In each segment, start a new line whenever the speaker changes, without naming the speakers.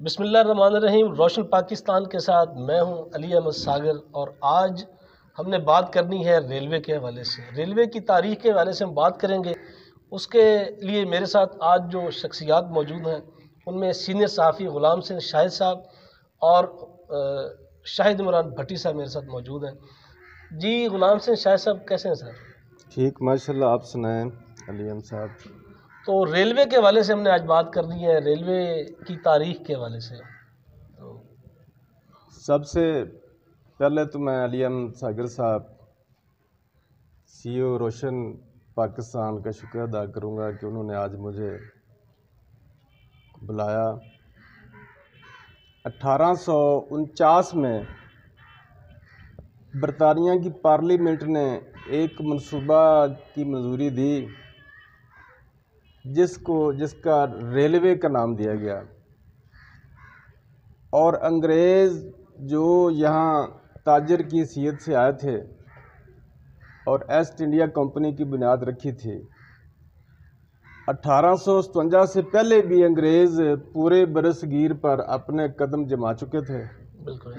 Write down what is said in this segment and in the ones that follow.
بسم اللہ الرحمن الرحیم۔ روشن پاکستان کے ساتھ میں ہوں علی احمد ساگر، اور آج ہم نے بات کرنی ہے ریلوے کے حوالے سے۔ ریلوے کی تاریخ کے حوالے سے ہم بات کریں گے۔ اس کے لیے میرے ساتھ آج جو شخصیات موجود ہیں ان میں سینئر صحافی غلام حسین شاہد صاحب اور شاہد عمران بھٹی صاحب میرے ساتھ موجود ہیں۔ جی غلام حسین شاہد صاحب کیسے ہیں سر؟
ٹھیک ماشاءاللہ، آپ سنائیں علی احمد صاحب۔
تو ریلوے کے حوالے سے ہم نے آج بات کرنی ہے، ریلوے کی تاریخ کے حوالے سے۔
سب سے پہلے تو میں علی احمد ساگر صاحب سی او روشن پاکستان کا شکریہ ادا کروں گا کہ انہوں نے آج مجھے بلایا۔ 1849 میں برطانیہ کی پارلیمنٹ نے ایک منصوبہ کی منظوری دی جس کا ریلوے کا نام دیا گیا، اور انگریز جو یہاں تاجر کی حیثیت سے آئے تھے اور ایسٹ انڈیا کمپنی کی بنیاد رکھی تھی۔ 1857 سے پہلے بھی انگریز پورے برصغیر پر اپنے قدم جما چکے تھے،
بالکل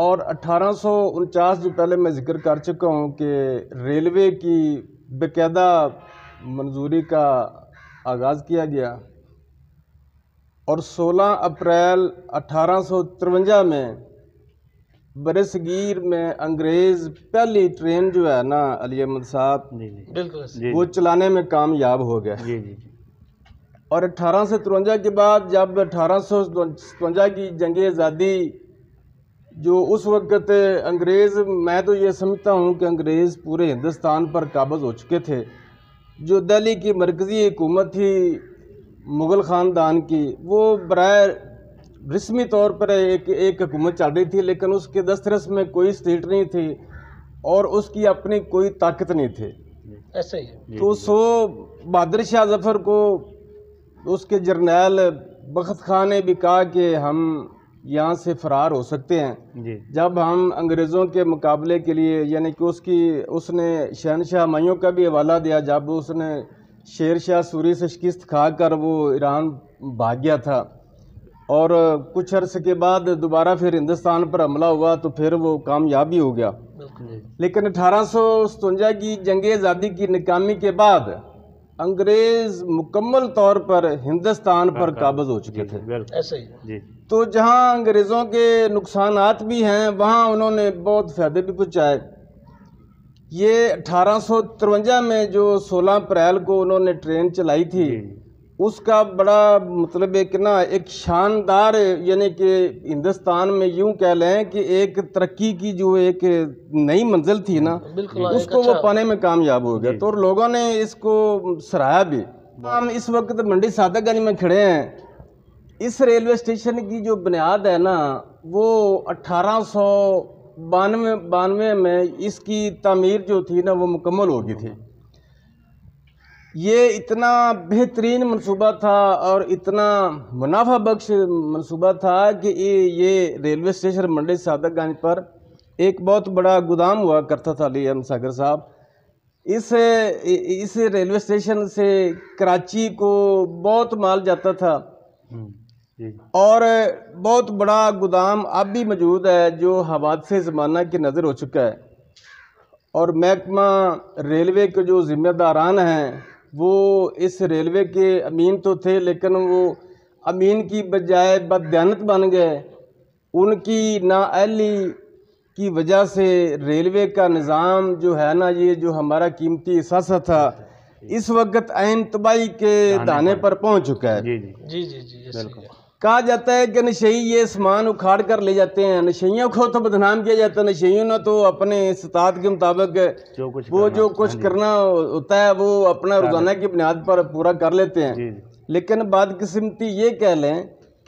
اور 1849 جو پہلے میں ذکر کر چکا ہوں کہ ریلوے کی باقاعدہ منظوری کا آغاز کیا گیا، اور 16 اپریل 1853 میں برصغیر میں انگریز پہلی ٹرین جو ہے نا علی احمد صاحب
بالکل
وہ چلانے میں کامیاب ہو گیا۔ اور 1853 کے بعد جب 1857 کی جنگ آزادی جو اس وقت انگریز، میں تو یہ سمجھتا ہوں کہ انگریز پورے ہندوستان پر قابض ہو چکے تھے، جو دہلی کی مرکزی حکومت تھی مغل خاندان کی، وہ برائے رسمی طور پر ایک حکومت چل رہی تھی، لیکن اس کے دسترس میں کوئی اسٹیٹ نہیں تھی اور اس کی اپنی کوئی طاقت نہیں تھی۔
ایسے ہی
تو بہادر شاہ ظفر کو اس کے جرنیل بخت خان نے بھی کہا کہ ہم یہاں سے فرار ہو سکتے ہیں جب ہم انگریزوں کے مقابلے کے لیے، یعنی کہ اس نے شہنشاہ ہمایوں کا بھی حوالہ دیا جب اس نے شیر شاہ سوری سے شکست کھا کر وہ ایران بھاگ گیا تھا، اور کچھ عرصے کے بعد دوبارہ پھر ہندوستان پر حملہ ہوا تو پھر وہ کامیاب بھی ہو گیا۔ لیکن 1857 کی جنگ آزادی کی ناکامی کے بعد انگریز مکمل طور پر ہندوستان پر قابض ہو چکے تھے۔
ایسے ہی
تو جہاں انگریزوں کے نقصانات بھی ہیں وہاں انہوں نے بہت فائدے بھی پہنچائے۔ یہ 1853 میں جو 16 اپریل کو انہوں نے ٹرین چلائی تھی، اس کا بڑا مطلب ایک شاندار، یعنی کہ ہندوستان میں یوں کہہ لیں کہ ایک ترقی کی جو ایک نئی منزل تھی نا، اس کو وہ پانے میں کامیاب ہو گیا، تو لوگوں نے اس کو سراہا بھی۔ ہم اس وقت منڈی صادق گنج میں کھڑے ہیں۔ اس ریلوے اسٹیشن کی جو بنیاد ہے نا وہ 1892 میں اس کی تعمیر جو تھی نا وہ مکمل ہو گئی تھی۔ یہ اتنا بہترین منصوبہ تھا اور اتنا منافع بخش منصوبہ تھا کہ یہ ریلوے اسٹیشن منڈی صادق گنج پر ایک بہت بڑا گودام ہوا کرتا تھا علی احمد ساگر صاحب۔ اس ریلوے اسٹیشن سے کراچی کو بہت مال جاتا تھا، اور بہت بڑا گودام اب بھی موجود ہے جو حوادث زمانہ کی نظر ہو چکا ہے، اور محکمہ ریلوے کے جو ذمہ داران ہیں وہ اس ریلوے کے امین تو تھے، لیکن وہ امین کی بجائے بددیانت بن گئے۔ ان کی نااہلی کی وجہ سے ریلوے کا نظام جو ہے نا، یہ جو ہمارا قیمتی اثاثہ تھا، اس وقت عین تباہی کے دانے پر پہنچ چکا ہے۔
جی بالکل
کہا جاتا ہے کہ نشئی یہ سامان اکھاڑ کر لے جاتے ہیں، نشئیوں کو تو بدنام کیا جاتا ہے، نشئیوں نے تو اپنے استطاعت کے مطابق وہ جو کچھ کرنا ہوتا ہے وہ اپنا روزانہ کی بنیاد پر پورا کر لیتے ہیں، لیکن بدقسمتی یہ کہہ لیں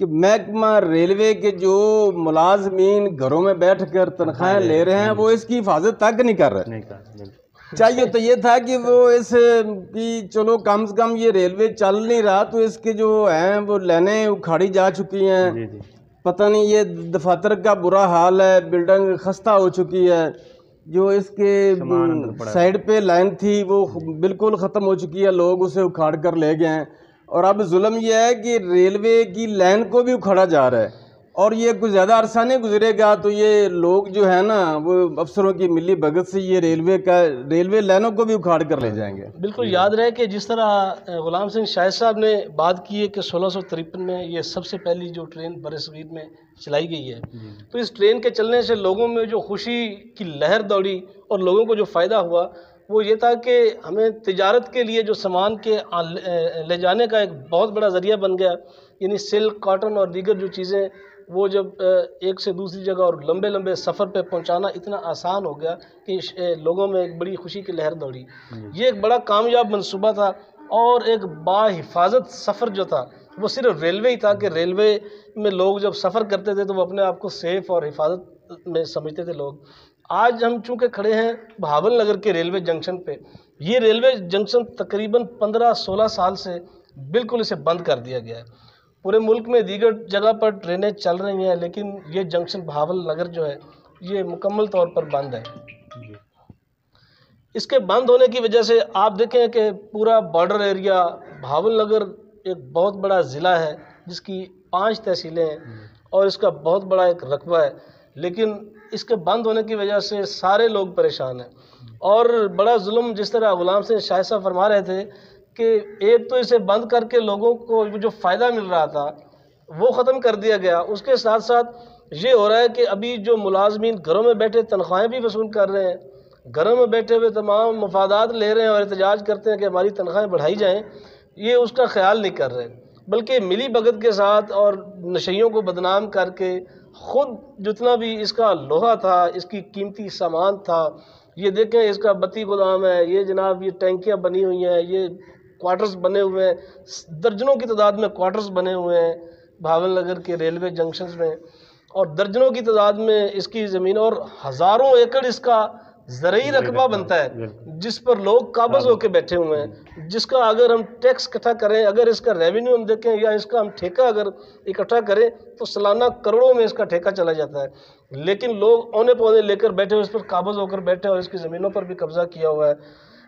کہ محکمہ ریلوے کے جو ملازمین گھروں میں بیٹھ کر تنخواہیں لے رہے ہیں وہ اس کی حفاظت تک نہیں کر رہے۔ چاہیے تو یہ تھا کہ وہ اس کی چلو کم سے کم یہ ریلوے چل نہیں رہا تو اس کے جو ہیں وہ لائنیں اکھاڑی جا چکی ہیں، پتہ نہیں یہ دفاتر کا برا حال ہے، بلڈنگ خستہ ہو چکی ہے، جو اس کے سائڈ پہ لائن تھی وہ بالکل ختم ہو چکی ہے، لوگ اسے اکھاڑ کر لے گئے ہیں، اور اب ظلم یہ ہے کہ ریلوے کی لائن کو بھی اکھاڑا جا رہا ہے، اور یہ کچھ زیادہ عرصہ نہیں گزرے گا تو یہ لوگ جو ہے نا وہ افسروں کی ملی بھگت سے یہ ریلوے لائنوں کو بھی اکھاڑ کر لے جائیں گے۔
بالکل یاد رہے کہ جس طرح غلام سنگھ شاہد صاحب نے بات کی ہے کہ 1653 میں یہ سب سے پہلی جو ٹرین برصغیر میں چلائی گئی ہے، تو اس ٹرین کے چلنے سے لوگوں میں جو خوشی کی لہر دوڑی اور لوگوں کو جو فائدہ ہوا وہ یہ تھا کہ ہمیں تجارت کے لیے جو سامان کے لے جانے کا ایک بہت بڑا ذریعہ بن گیا، یعنی سلک، کاٹن اور دیگر جو چیزیں وہ جب ایک سے دوسری جگہ اور لمبے لمبے سفر پہ پہنچانا اتنا آسان ہو گیا کہ لوگوں میں ایک بڑی خوشی کی لہر دوڑی۔ یہ ایک بڑا کامیاب منصوبہ تھا، اور ایک با حفاظت سفر جو تھا وہ صرف ریلوے ہی تھا کہ ریلوے میں لوگ جب سفر کرتے تھے تو وہ اپنے آپ کو سیف اور حفاظت میں سمجھتے تھے لوگ۔ آج ہم چونکہ کھڑے ہیں بہاول نگر کے ریلوے جنکشن پہ، یہ ریلوے جنکشن تقریباً 15-16 سال سے بالکل اسے بند کر دیا گیا ہے۔ پورے ملک میں دیگر جگہ پر ٹرینیں چل رہی ہیں، لیکن یہ جنکشن بہاول نگر جو ہے یہ مکمل طور پر بند ہے۔ اس کے بند ہونے کی وجہ سے آپ دیکھیں کہ پورا بارڈر ایریا، بہاول نگر ایک بہت بڑا ضلع ہے جس کی 5 تحصیلیں ہیں اور اس کا بہت بڑا ایک رقبہ ہے، لیکن اس کے بند ہونے کی وجہ سے سارے لوگ پریشان ہیں۔ اور بڑا ظلم جس طرح غلام سنگھ شاہد صاحب فرما رہے تھے کہ ایک تو اسے بند کر کے لوگوں کو جو فائدہ مل رہا تھا وہ ختم کر دیا گیا، اس کے ساتھ ساتھ یہ ہو رہا ہے کہ ابھی جو ملازمین گھروں میں بیٹھے تنخواہیں بھی وصول کر رہے ہیں، گھروں میں بیٹھے ہوئے تمام مفادات لے رہے ہیں اور احتجاج کرتے ہیں کہ ہماری تنخواہیں بڑھائی جائیں، یہ اس کا خیال نہیں کر رہے، بلکہ ملی بھگت کے ساتھ اور نشئیوں کو بدنام کر کے خود جتنا بھی اس کا لوہا تھا، اس کی قیمتی سامان تھا، یہ دیکھیں اس کا بتی گودام ہے، یہ جناب یہ ٹینکیاں بنی ہوئی ہیں، یہ کوارٹرز بنے ہوئے ہیں، درجنوں کی تعداد میں کوارٹرز بنے ہوئے ہیں بہاول نگر کے ریلوے جنکشنز میں، اور درجنوں کی تعداد میں اس کی زمین اور ہزاروں ایکڑ اس کا زرعی رقبہ بنتا ہے جس پر لوگ قابض ہو کے بیٹھے ہوئے ہیں، جس کا اگر ہم ٹیکس اکٹھا کریں، اگر اس کا ریونیو ہم دیکھیں یا اس کا ہم ٹھیکہ اگر اکٹھا کریں تو سالانہ کروڑوں میں اس کا ٹھیکہ چلا جاتا ہے، لیکن لوگ اونے پونے لے کر بیٹھے ہوئے اس پر قابض ہو کر بیٹھے اور اس کی زمینوں پر بھی قبضہ کیا ہوا ہے۔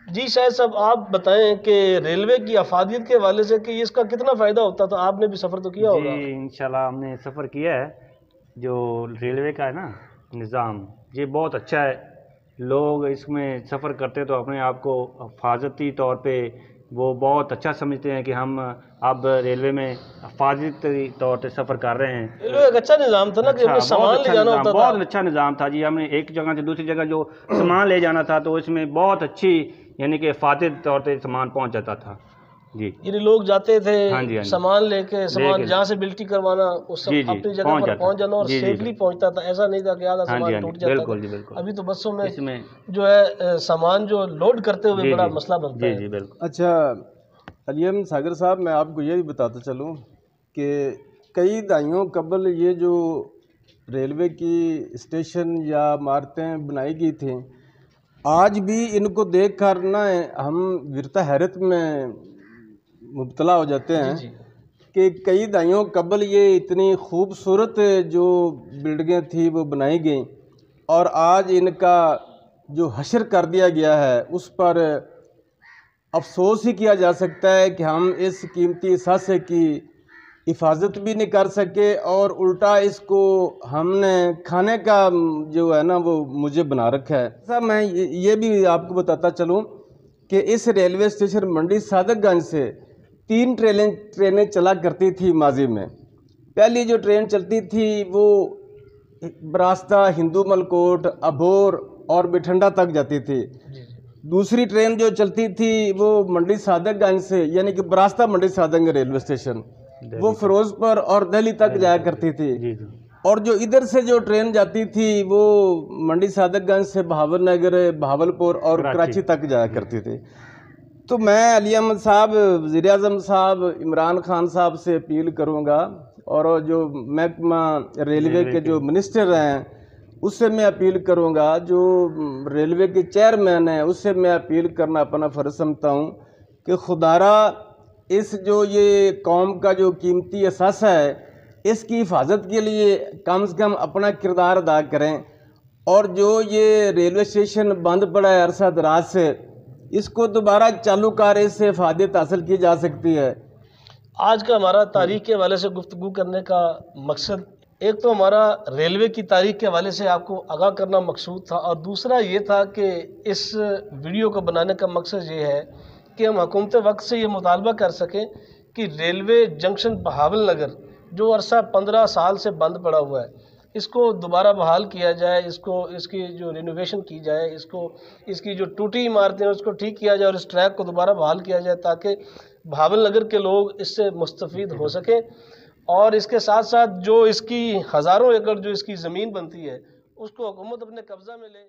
جی شاہد صاحب آپ بتائیں کہ ریلوے کی افادیت کے حوالے سے کہ اس کا کتنا فائدہ ہوتا تھا، آپ نے بھی سفر تو کیا ہوگا؟
جی انشاءاللہ ہم نے سفر کیا ہے، جو ریلوے کا ہے نا نظام یہ بہت اچھا ہے، لوگ اس میں سفر کرتے تو اپنے آپ کو حفاظتی طور پہ وہ بہت اچھا سمجھتے ہیں کہ ہم اب ریلوے میں حفاظتی طور پہ سفر کر رہے ہیں۔
ریلوے ایک اچھا نظام تھا نا کہ ہمیں سامان لے جانا ہوتا تھا،
بہت اچھا نظام تھا جی، ہم نے ایک جگہ سے دوسری جگہ جو سامان لے جانا تھا تو اس میں بہت اچھی یعنی کہ حفاظتی طور پہ سامان پہنچ جاتا تھا جی،
یعنی لوگ جاتے تھے
ہاں جی
سامان لے کے، سامان جہاں سے بلٹی کروانا اس اپنی جگہ پر پہنچ جانا اور سیفلی پہنچتا تھا، ایسا نہیں تھا کہ آدھا سامان ٹوٹ جاتا تھا۔ ابھی تو بسوں میں جو ہے سامان جو لوڈ کرتے ہوئے بڑا مسئلہ بنتا ہے۔
جی بالکل۔
اچھا علی احمد ساگر صاحب، میں آپ کو یہ بھی بتاتا چلوں کہ کئی دہائیوں قبل یہ جو ریلوے کی اسٹیشن یا عمارتیں بنائی گئی تھیں، آج بھی ان کو دیکھ کر نا ہم ورثہ حیرت میں مبتلا ہو جاتے ہیں کہ کئی دہائیوں قبل یہ اتنی خوبصورت جو بلڈنگیں تھیں وہ بنائی گئیں، اور آج ان کا جو حشر کر دیا گیا ہے اس پر افسوس ہی کیا جا سکتا ہے کہ ہم اس قیمتی اثاثے کی حفاظت بھی نہیں کر سکے، اور الٹا اس کو ہم نے کھانے کا جو ہے نا وہ مجھے بنا رکھا ہے۔ صاحب میں یہ بھی آپ کو بتاتا چلوں کہ اس ریلوے اسٹیشن منڈی صادق گنج سے 3 ٹرینیں چلا کرتی تھی ماضی میں۔ پہلی جو ٹرین چلتی تھی وہ براستہ ہندو ملکوٹ، ابھور اور بٹھنڈا تک جاتی تھی۔ دوسری ٹرین جو چلتی تھی وہ منڈی صادق گنج سے یعنی کہ براستہ منڈی صادق گنج ریلوے اسٹیشن، وہ فیروز پور اور دہلی تک جایا کرتی تھی، اور جو ادھر سے جو ٹرین جاتی تھی وہ منڈی صادق گنج سے بہاول نگر، بہاولپور اور کراچی تک جایا کرتی تھی۔ تو میں علی احمد صاحب، وزیر اعظم صاحب، عمران خان صاحب سے اپیل کروں گا، اور جو محکمہ ریلوے کے جو منسٹر ہیں اس سے میں اپیل کروں گا، جو ریلوے کے چیئرمین ہیں اس سے میں اپیل کرنا اپنا فرض سمجھتا ہوں کہ خدارہ اس جو یہ قوم کا جو قیمتی اثاثہ ہے اس کی حفاظت کے لیے کم سے کم اپنا کردار ادا کریں، اور جو یہ ریلوے اسٹیشن بند پڑا ہے عرصہ دراز سے، اس کو دوبارہ چالو کر اس سے افادیت حاصل کی جا سکتی ہے۔
آج کا ہمارا تاریخ کے حوالے سے گفتگو کرنے کا مقصد ایک تو ہمارا ریلوے کی تاریخ کے حوالے سے آپ کو آگاہ کرنا مقصود تھا، اور دوسرا یہ تھا کہ اس ویڈیو کو بنانے کا مقصد یہ ہے کہ ہم حکومت وقت سے یہ مطالبہ کر سکیں کہ ریلوے جنکشن بہاول نگر جو عرصہ 15 سال سے بند پڑا ہوا ہے، اس کو دوبارہ بحال کیا جائے، اس کی جو رینوویشن کی جائے، اس کی جو ٹوٹی عمارتیں ہیں اس کو ٹھیک کیا جائے، اور اس ٹریک کو دوبارہ بحال کیا جائے تاکہ بہاول نگر کے لوگ اس سے مستفید ہو سکیں، اور اس کے ساتھ ساتھ جو اس کی ہزاروں ایکڑ جو اس کی زمین بنتی ہے اس کو حکومت اپنے قبضہ میں لے۔